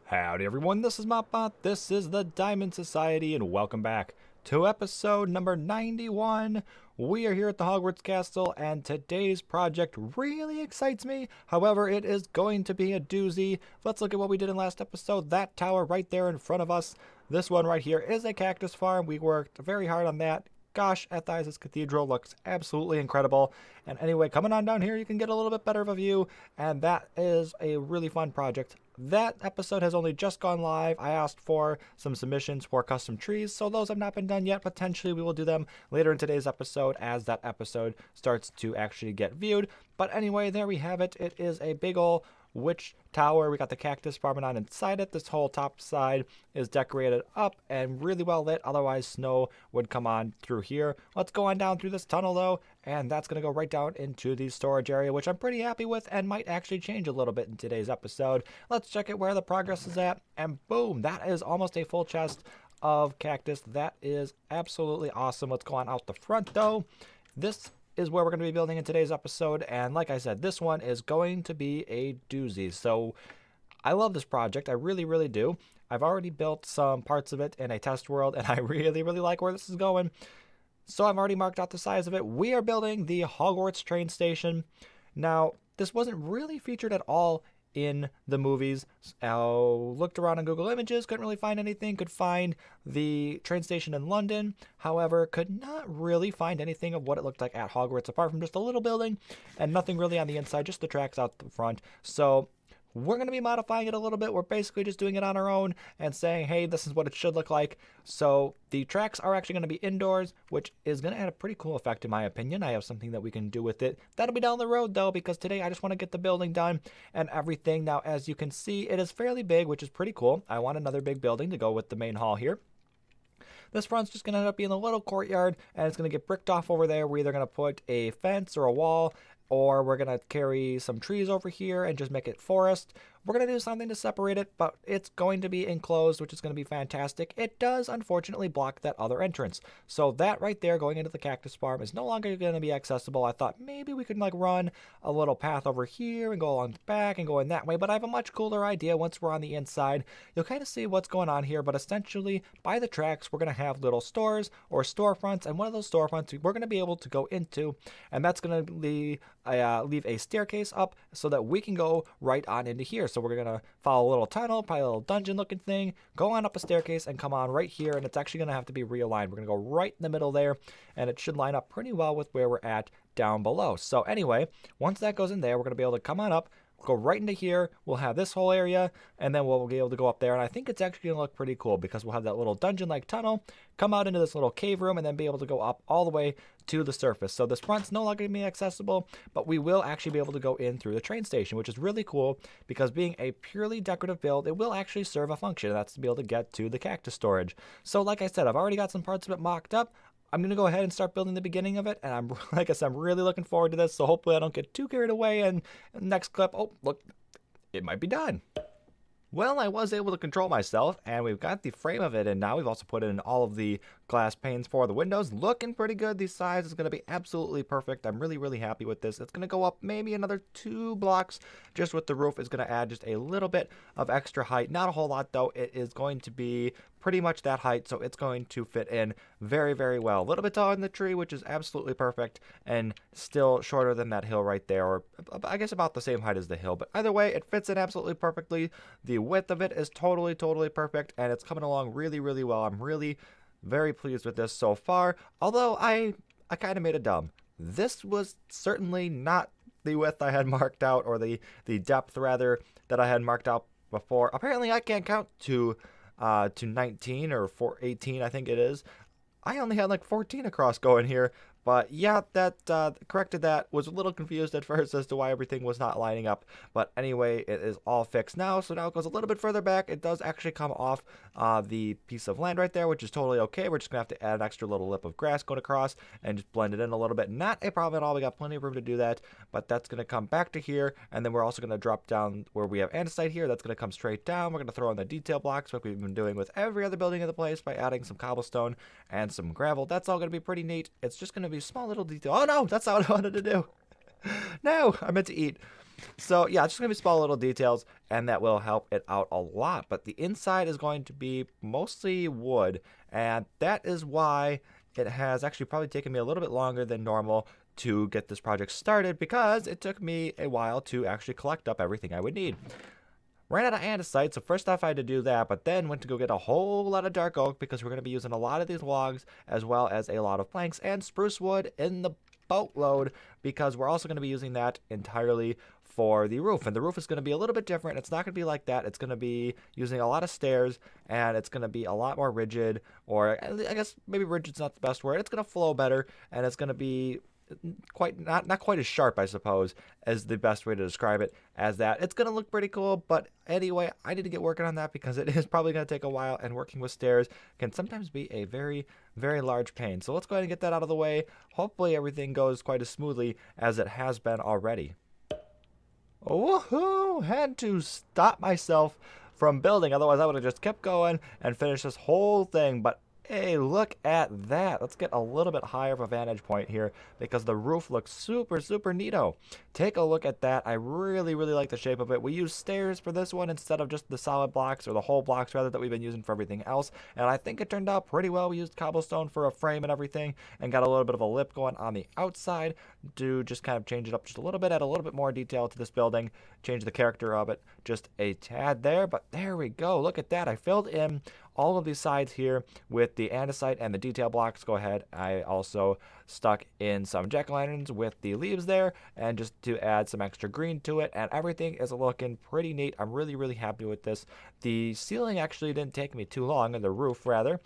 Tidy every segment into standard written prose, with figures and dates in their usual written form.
Howdy everyone, this is Mopbot, this is the Diamond Society, and welcome back to episode number 91. We are here at the Hogwarts Castle, and today's project really excites me. However, it is going to be a doozy. Let's look at what we did in last episode. That tower right there in front of us. This one right here is a cactus farm. We worked very hard on that. Gosh, Athizes Cathedral looks absolutely incredible. And anyway, coming on down here, you can get a little bit better of a view, and that is a really fun project. That episode has only just gone live. I asked for some submissions for custom trees, so those have not been done yet. Potentially we will do them later in today's episode as that episode starts to actually get viewed. But anyway, there we have it. It is a big ol' witch tower. We got the cactus farming on inside it. This whole top side is decorated up and really well lit, otherwise snow would come on through here. Let's go on down through this tunnel though, and that's going to go right down into the storage area, which I'm pretty happy with and might actually change a little bit in today's episode. Let's check it where the progress is at, and boom, that is almost a full chest of cactus. That is absolutely awesome. Let's go on out the front though. This is where we're going to be building in today's episode, and like I said, this one is going to be a doozy. So I love this project. I really do. I've already built some parts of it in a test world, and I really like where this is going. So I've already marked out the size of it. We are building the Hogwarts train station. Now, this wasn't really featured at all in the movies. I looked around on Google Images, couldn't really find anything. Could find the train station in London, however, could not really find anything of what it looked like at Hogwarts, apart from just a little building and nothing really on the inside, just the tracks out the front. So we're going to be modifying it a little bit. We're basically just doing it on our own and saying, hey, this is what it should look like. So the tracks are actually going to be indoors, which is going to add a pretty cool effect in my opinion. I have something that we can do with it. That'll be down the road though, because today I just want to get the building done and everything. Now, as you can see, it is fairly big, which is pretty cool. I want another big building to go with the main hall here. This front's just going to end up being a little courtyard, and it's going to get bricked off over there. We're either going to put a fence or a wall, or we're going to carry some trees over here and just make it forest. We're going to do something to separate it, but it's going to be enclosed, which is going to be fantastic. It does, unfortunately, block that other entrance. So that right there going into the cactus farm is no longer going to be accessible. I thought maybe we could like run a little path over here and go along the back and go in that way, but I have a much cooler idea once we're on the inside. You'll kind of see what's going on here, but essentially by the tracks, we're going to have little stores or storefronts, and one of those storefronts we're going to be able to go into, and that's going to leave a staircase up so that we can go right on into here. So we're going to follow a little tunnel, probably a little dungeon looking thing, go on up a staircase and come on right here, and it's actually going to have to be realigned. We're going to go right in the middle there, and it should line up pretty well with where we're at down below. So anyway, once that goes in there, we're going to be able to come on up, go right into here. We'll have this whole area, and then we'll be able to go up there, and I think it's actually going to look pretty cool because we'll have that little dungeon-like tunnel, come out into this little cave room, and then be able to go up all the way to the surface. So this front's no longer going to be accessible, but we will actually be able to go in through the train station, which is really cool because being a purely decorative build, it will actually serve a function, and that's to be able to get to the cactus storage. So like I said, I've already got some parts of it mocked up. I'm going to go ahead and start building the beginning of it, and I'm like I said, I'm really looking forward to this, so hopefully I don't get too carried away, and next clip, oh, look, it might be done. Well, I was able to control myself, and we've got the frame of it, and now we've also put in all of the glass panes for the windows. Looking pretty good. The size is going to be absolutely perfect. I'm really happy with this. It's going to go up maybe another 2 blocks just with the roof. Is going to add just a little bit of extra height. Not a whole lot, though. It is going to be pretty much that height, so it's going to fit in very well. A little bit taller than the tree, which is absolutely perfect, and still shorter than that hill right there, or I guess about the same height as the hill. But either way, it fits in absolutely perfectly. The width of it is totally perfect, and it's coming along really well. I'm really very pleased with this so far, although I kind of made a dumb. This was certainly not the width I had marked out, or the depth rather that I had marked out before. Apparently I can't count to 19 or 18, I think it is. I only had like 14 across going here, but yeah, that corrected that. Was a little confused at first as to why everything was not lining up, but anyway, it is all fixed now. So now it goes a little bit further back. It does actually come off the piece of land right there, which is totally okay. We're just gonna have to add an extra little lip of grass going across and just blend it in a little bit. Not a problem at all. We got plenty of room to do that, but that's gonna come back to here, and then we're also gonna drop down where we have andesite here. That's gonna come straight down. We're gonna throw in the detail blocks like we've been doing with every other building in the place by adding some cobblestone and some gravel. That's all gonna be pretty neat. It's just gonna be small little detail. Oh no, that's not what I wanted to do. No, I meant to eat. So yeah, it's just gonna be small little details, and that will help it out a lot. But the inside is going to be mostly wood, and that is why it has actually probably taken me a little bit longer than normal to get this project started, because it took me a while to actually collect up everything I would need. Ran out of andesite, so first off I had to do that, but then went to go get a whole lot of dark oak because we're going to be using a lot of these logs as well as a lot of planks and spruce wood in the boatload, because we're also going to be using that entirely for the roof. And the roof is going to be a little bit different. It's not going to be like that. It's going to be using a lot of stairs, and it's going to be a lot more rigid, or I guess maybe rigid's not the best word. It's going to flow better, and it's going to be quite not quite as sharp, I suppose, as the best way to describe it as that. It's gonna look pretty cool, but anyway, I need to get working on that because it is probably gonna take a while, and working with stairs can sometimes be a very, very large pain. So let's go ahead and get that out of the way. Hopefully everything goes quite as smoothly as it has been already. Woohoo! Had to stop myself from building, otherwise I would have just kept going and finished this whole thing. But hey, look at that. Let's get a little bit higher of a vantage point here because the roof looks super, super neato. Take a look at that. I really, really like the shape of it. We used stairs for this one instead of just the solid blocks, or the whole blocks rather, that we've been using for everything else. And I think it turned out pretty well. We used cobblestone for a frame and everything, and got a little bit of a lip going on the outside to just kind of change it up just a little bit, add a little bit more detail to this building, change the character of it just a tad there. But there we go. Look at that. I filled in all of these sides here with the andesite and the detail blocks. Go ahead. I also stuck in some jack-o'-lanterns with the leaves there, and just to add some extra green to it, and everything is looking pretty neat. I'm really, really happy with this. The ceiling actually didn't take me too long, and the roof rather.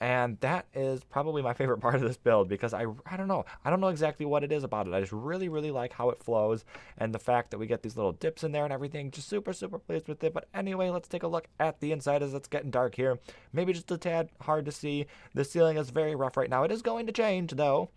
And that is probably my favorite part of this build, because I don't know exactly what it is about it. I just really, really like how it flows, and the fact that we get these little dips in there and everything. Just super, super pleased with it. But anyway, let's take a look at the inside as it's getting dark here. Maybe just a tad hard to see. The ceiling is very rough right now. It is going to change though.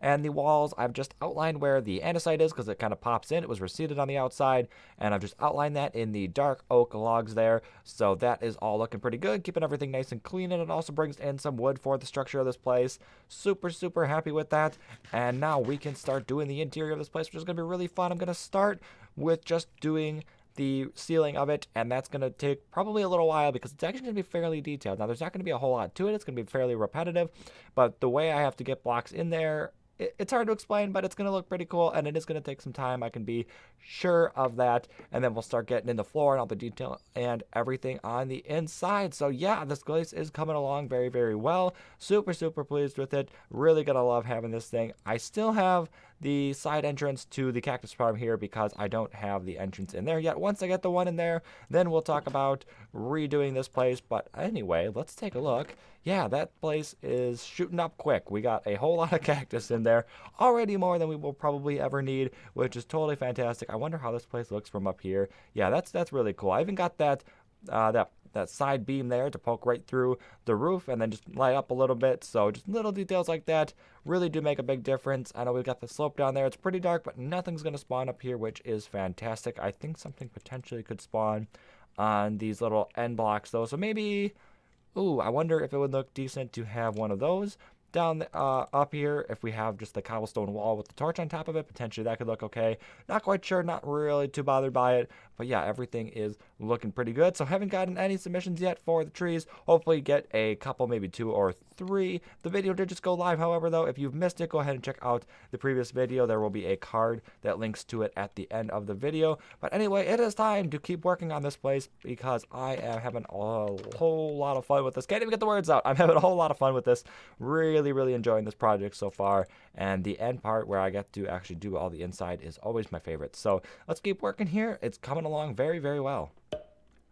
And the walls, I've just outlined where the andesite is because it kind of pops in. It was receded on the outside, and I've just outlined that in the dark oak logs there. So that is all looking pretty good, keeping everything nice and clean, and it also brings in some wood for the structure of this place. Super, super happy with that. And now we can start doing the interior of this place, which is going to be really fun. I'm going to start with just doing the ceiling of it, and that's going to take probably a little while because it's actually going to be fairly detailed. Now, there's not going to be a whole lot to it. It's going to be fairly repetitive, but the way I have to get blocks in there, it's hard to explain, but it's going to look pretty cool, and it is going to take some time. I can be sure of that. And then we'll start getting in the floor and all the detail and everything on the inside. So yeah, this place is coming along very, very well. Super, super pleased with it. Really going to love having this thing. I still have the side entrance to the cactus farm here because I don't have the entrance in there yet. Once I get the one in there, then we'll talk about redoing this place. But anyway, let's take a look. Yeah, that place is shooting up quick. We got a whole lot of cactus in there, already more than we will probably ever need, which is totally fantastic. I wonder how this place looks from up here. Yeah, that's really cool. I even got that that side beam there to poke right through the roof and then just light up a little bit. So just little details like that really do make a big difference. I know we've got the slope down there. It's pretty dark, but nothing's going to spawn up here, which is fantastic. I think something potentially could spawn on these little end blocks though. So maybe, ooh, I wonder if it would look decent to have one of those down up here. If we have just the cobblestone wall with the torch on top of it, potentially that could look okay. Not quite sure, not really too bothered by it, but yeah, everything is looking pretty good. So haven't gotten any submissions yet for the trees. Hopefully get a couple, maybe 2 or 3. The video did just go live, however, though. If you've missed it, go ahead and check out the previous video. There will be a card that links to it at the end of the video. But anyway, it is time to keep working on this place because I am having a whole lot of fun with this. Can't even get the words out. I'm having a whole lot of fun with this. Really, really enjoying this project so far. And the end part where I get to actually do all the inside is always my favorite. So let's keep working here. It's coming along very, very well.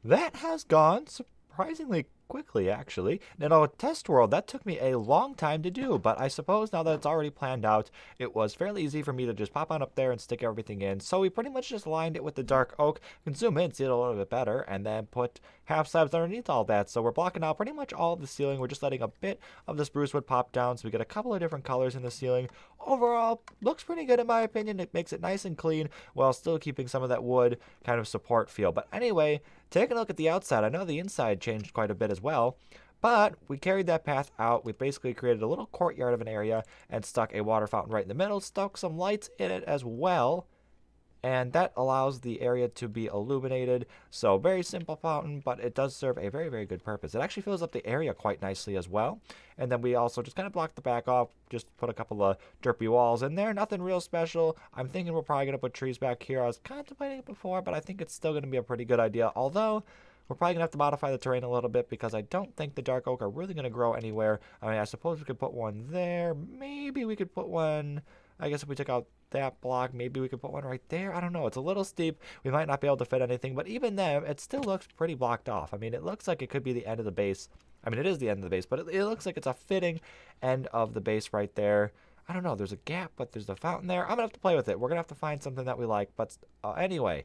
That has gone surprisingly quickly, actually. Now, test world, that took me a long time to do, but I suppose now that it's already planned out, it was fairly easy for me to just pop on up there and stick everything in. So we pretty much just lined it with the dark oak. You can zoom in, see it a little bit better, and then put half slabs underneath all that. So we're blocking out pretty much all of the ceiling. We're just letting a bit of the spruce wood pop down, so we get a couple of different colors in the ceiling. Overall, looks pretty good in my opinion. It makes it nice and clean while still keeping some of that wood kind of support feel. But anyway, take a look at the outside. I know the inside changed quite a bit as well, but we carried that path out. We basically created a little courtyard of an area and stuck a water fountain right in the middle, stuck some lights in it as well. and that allows the area to be illuminated. So very simple fountain, but it does serve a very, very good purpose. It actually fills up the area quite nicely as well. And then we also just kind of block the back off, just put a couple of derpy walls in there. Nothing real special. I'm thinking we're probably going to put trees back here. I was contemplating it before, but I think it's still going to be a pretty good idea. Although, we're probably going to have to modify the terrain a little bit because I don't think the dark oak are really going to grow anywhere. I mean, I suppose we could put one there. Maybe we could put one, I guess if we took out that block, maybe we could put one right there. I don't know. It's a little steep. We might not be able to fit anything, but even then, it still looks pretty blocked off. I mean, it looks like it could be the end of the base. I mean, it is the end of the base, but it looks like it's a fitting end of the base right there. I don't know. There's a gap, but there's the fountain there. I'm going to have to play with it. We're going to have to find something that we like. But anyway,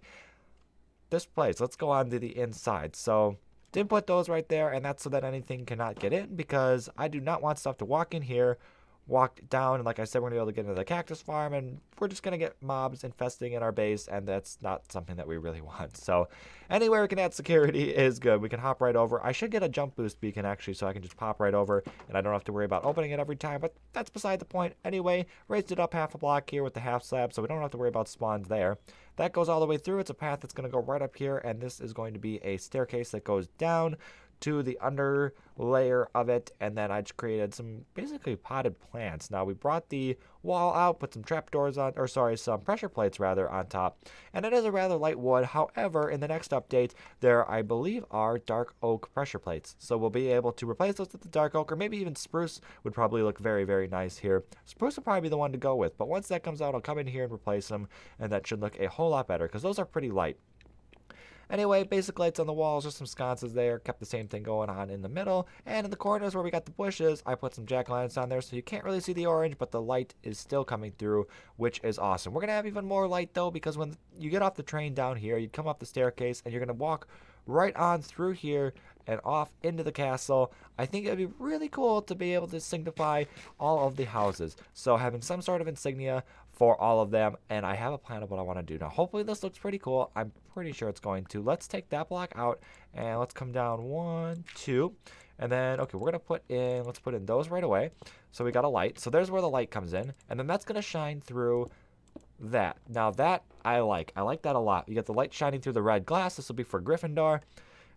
this place. Let's go on to the inside. So, didn't put those right there, and that's so that anything cannot get in because I do not want stuff to walk in here, walk down, and like I said, we're going to be able to get into the cactus farm, and we're just going to get mobs infesting in our base, and that's not something that we really want. So anywhere we can add security is good. We can hop right over. I should get a jump boost beacon, actually, so I can just pop right over, and I don't have to worry about opening it every time, but that's beside the point. Anyway, raised it up half a block here with the half slab, so we don't have to worry about spawns there. That goes all the way through. It's a path that's going to go right up here, and this is going to be a staircase that goes down to the under layer of it, and then I just created some basically potted plants. Now we brought the wall out, put some trapdoors on, or sorry, some pressure plates rather on top, and it is a rather light wood. However, in the next update, there I believe are dark oak pressure plates, so we'll be able to replace those with the dark oak, or maybe even spruce would probably look very, very nice here. Spruce would probably be the one to go with, but once that comes out, I'll come in here and replace them, and that should look a whole lot better because those are pretty light. Anyway, basic lights on the walls, just some sconces there, kept the same thing going on in the middle, and in the corners where we got the bushes, I put some jack-o'-lanterns on there so you can't really see the orange, but the light is still coming through, which is awesome. We're going to have even more light though, because when you get off the train down here, you come up the staircase, and you're going to walk right on through here and off into the castle. I think it would be really cool to be able to signify all of the houses. So having some sort of insignia for all of them, and I have a plan of what I want to do. Now, hopefully this looks pretty cool. I'm pretty sure it's going to. Let's take that block out, and let's come down 1, 2, and then, okay, we're going to let's put in those right away. So we got a light. So there's where the light comes in, and then that's going to shine through that. Now that I like that a lot. You get the light shining through the red glass. This will be for Gryffindor.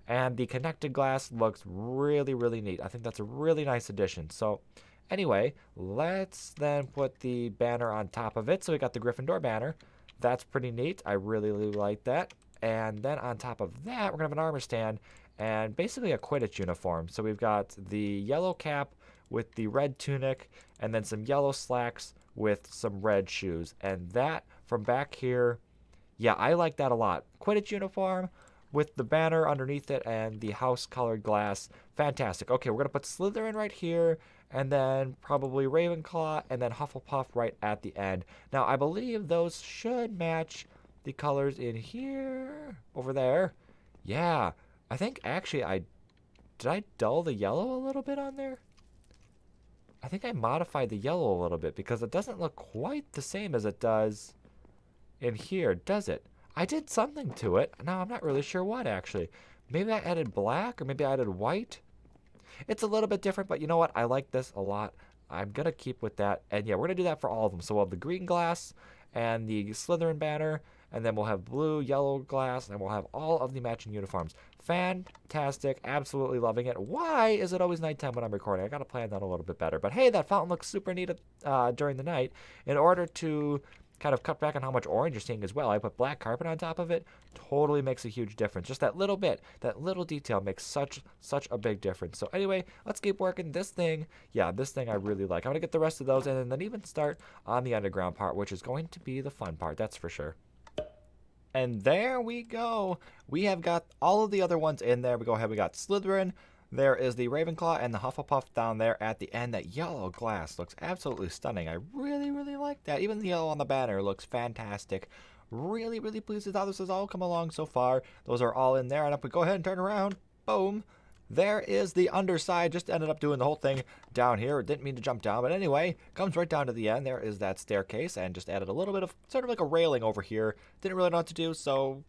And the connected glass looks really, really neat. I think that's a really nice addition. So anyway, let's then put the banner on top of it. So we got the Gryffindor banner. That's pretty neat. I really, really like that. And then on top of that, we're going to have an armor stand and basically a Quidditch uniform. So we've got the yellow cap with the red tunic and then some yellow slacks with some red shoes. And that from back here, yeah, I like that a lot. Quidditch uniform with the banner underneath it and the house colored glass. Fantastic. Okay, we're going to put Slytherin right here, and then probably Ravenclaw, and then Hufflepuff right at the end. Now, I believe those should match the colors in here, over there. Yeah, I think actually did I dull the yellow a little bit on there? I think I modified the yellow a little bit because it doesn't look quite the same as it does in here, does it? I did something to it. Now, I'm not really sure what, actually. Maybe I added black, or maybe I added white. It's a little bit different, but you know what? I like this a lot. I'm going to keep with that. And yeah, we're going to do that for all of them. So we'll have the green glass and the Slytherin banner, and then we'll have blue, yellow glass, and we'll have all of the matching uniforms. Fantastic. Absolutely loving it. Why is it always nighttime when I'm recording? I got to plan that a little bit better. But hey, that fountain looks super neat during the night. In order to kind of cut back on how much orange you're seeing as well, I put black carpet on top of it. Totally makes a huge difference. Just that little bit, that little detail makes such a big difference. So anyway, let's keep working this thing. Yeah, this thing I really like. I'm going to get the rest of those in and then even start on the underground part, which is going to be the fun part, that's for sure. And there we go. We have got all of the other ones in there. We go ahead, we got Slytherin. There is the Ravenclaw and the Hufflepuff down there at the end. That yellow glass looks absolutely stunning. I really, really like that. Even the yellow on the banner looks fantastic. Really, really pleased with how this has all come along so far. Those are all in there. And if we go ahead and turn around, boom, there is the underside. Just ended up doing the whole thing down here. Didn't mean to jump down, but anyway, comes right down to the end. There is that staircase, and just added a little bit of sort of like a railing over here. Didn't really know what to do, so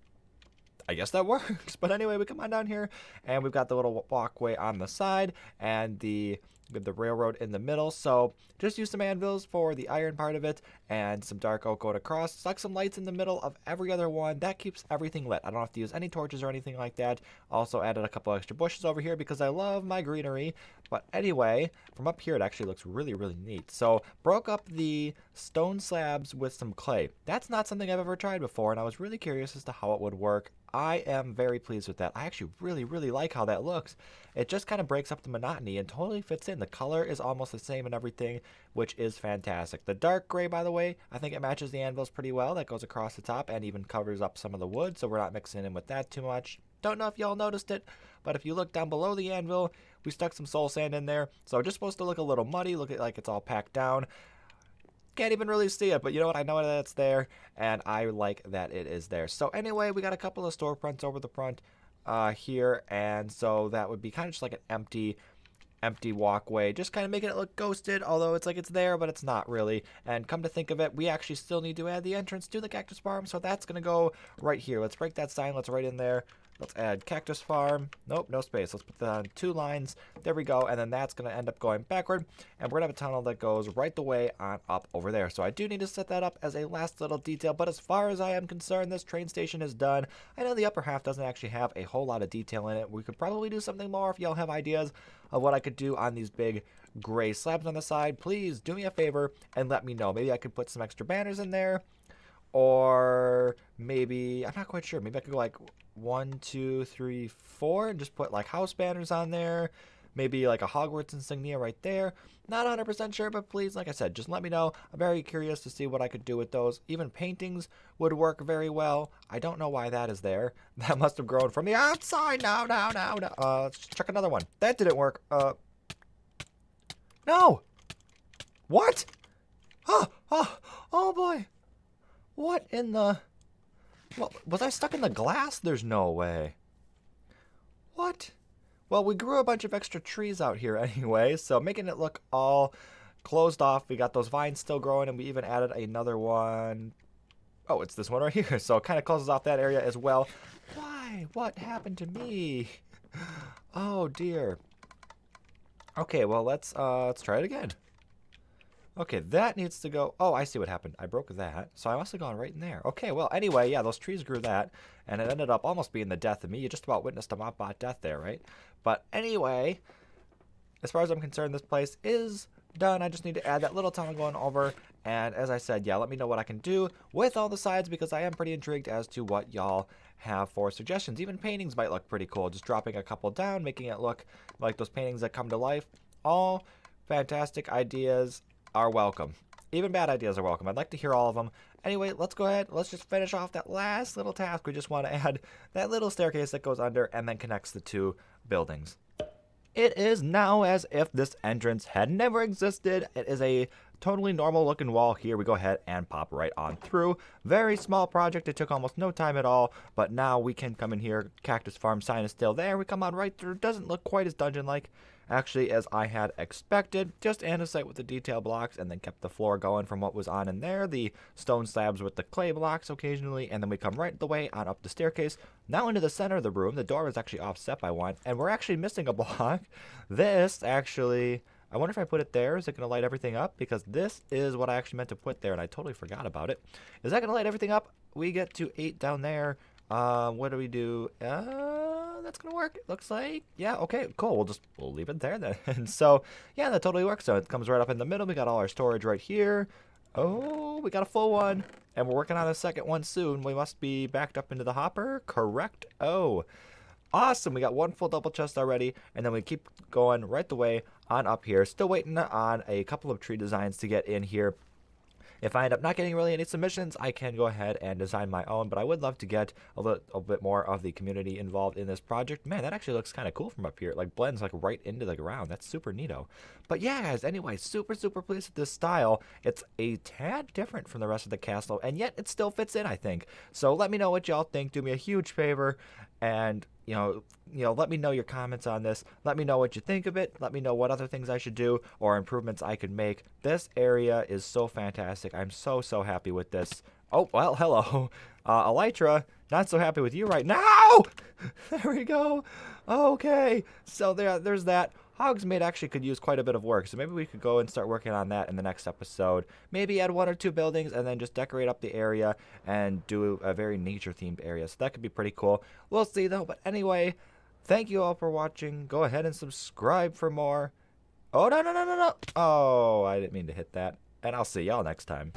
I guess that works. But anyway, we come on down here, and we've got the little walkway on the side, and the with the railroad in the middle. So just use some anvils for the iron part of it and some dark oak going across. Stuck some lights in the middle of every other one. That keeps everything lit. I don't have to use any torches or anything like that. Also added a couple extra bushes over here because I love my greenery. But anyway, from up here it actually looks really, really neat. So broke up the stone slabs with some clay. That's not something I've ever tried before, and I was really curious as to how it would work. I am very pleased with that. I actually really, really like how that looks. It just kind of breaks up the monotony and totally fits in. The color is almost the same and everything, which is fantastic. The dark gray, by the way, I think it matches the anvils pretty well. That goes across the top and even covers up some of the wood, so we're not mixing in with that too much. Don't know if y'all noticed it, but if you look down below the anvil, we stuck some soul sand in there. So it's just supposed to look a little muddy, look like it's all packed down. Can't even really see it, but you know what? I know that it's there, and I like that it is there. So anyway, we got a couple of storefronts over the front here, and so that would be kind of just like an empty walkway, just kind of making it look ghosted, although it's like it's there, but it's not really. And come to think of it, we actually still need to add the entrance to the cactus farm, so that's going to go right here. Let's break that sign. Let's write in there. Let's add cactus farm. Nope, no space. Let's put that on 2 lines. There we go. And then that's going to end up going backward. And we're going to have a tunnel that goes right the way on up over there. So I do need to set that up as a last little detail. But as far as I am concerned, this train station is done. I know the upper half doesn't actually have a whole lot of detail in it. We could probably do something more if y'all have ideas of what I could do on these big gray slabs on the side. Please do me a favor and let me know. Maybe I could put some extra banners in there. Or maybe, I'm not quite sure. Maybe I could go like 1, 2, 3, 4 and just put like house banners on there. Maybe like a Hogwarts insignia right there. Not 100% sure, but please, like I said, just let me know. I'm very curious to see what I could do with those. Even paintings would work very well. I don't know why that is there. That must have grown from the outside. No. Let's check another one. That didn't work. No. What? Oh boy. What in the... What, was I stuck in the glass? There's no way. What? Well, we grew a bunch of extra trees out here anyway, so making it look all closed off. We got those vines still growing, and we even added another one. Oh, it's this one right here. So it kind of closes off that area as well. Why? What happened to me? Oh, dear. Okay, well, let's try it again. Okay, that needs to go. Oh, I see what happened. I broke that. So I must have gone right in there. Okay, well, anyway, yeah, those trees grew that. And it ended up almost being the death of me. You just about witnessed a Mopbot death there, right? But anyway, as far as I'm concerned, this place is done. I just need to add that little tunnel going over. And as I said, yeah, let me know what I can do with all the sides because I am pretty intrigued as to what y'all have for suggestions. Even paintings might look pretty cool. Just dropping a couple down, making it look like those paintings that come to life. All fantastic ideas are welcome. Even bad ideas are welcome. I'd like to hear all of them. Anyway, let's go ahead. Let's just finish off that last little task. We just want to add that little staircase that goes under and then connects the 2 buildings. It is now as if this entrance had never existed. It is a totally normal looking wall here. We go ahead and pop right on through. Very small project. It took almost no time at all, but now we can come in here. Cactus farm sign is still there. We come on right through. Doesn't look quite as dungeon-like actually as I had expected. Just andesite with the detail blocks and then kept the floor going from what was on in there. The stone slabs with the clay blocks occasionally, and then we come right the way on up the staircase. Now into the center of the room. The door is actually offset by one, and we're actually missing a block. This actually... I wonder if I put it there, is it going to light everything up? Because this is what I actually meant to put there, and I totally forgot about it. Is that going to light everything up? We get to 8 down there. What do we do? That's going to work, it looks like. Yeah, okay, cool. We'll leave it there then. And so, yeah, that totally works. So it comes right up in the middle. We got all our storage right here. Oh, we got a full one. And we're working on a second one soon. We must be backed up into the hopper, correct? Oh, awesome. We got 1 full double chest already, and then we keep going right the way on up here. Still waiting on a couple of tree designs to get in here. If I end up not getting really any submissions, I can go ahead and design my own, but I would love to get a little bit more of the community involved in this project. Man, that actually looks kind of cool from up here. It like blends like right into the ground. That's super neato. But yeah, guys, anyway, super pleased with this style. It's a tad different from the rest of the castle, and yet it still fits in, I think. So let me know what y'all think. Do me a huge favor and you know, let me know your comments on this. Let me know what you think of it. Let me know what other things I should do or improvements I could make. This area is so fantastic. I'm so happy with this. Oh, well, hello. Elytra, not so happy with you right now. There we go. Okay, so there's that. Hogsmeade actually could use quite a bit of work, so maybe we could go and start working on that in the next episode. Maybe add 1 or 2 buildings and then just decorate up the area and do a very nature-themed area. So that could be pretty cool. We'll see, though. But anyway, thank you all for watching. Go ahead and subscribe for more. Oh, no, no, no, no, no. Oh, I didn't mean to hit that. And I'll see y'all next time.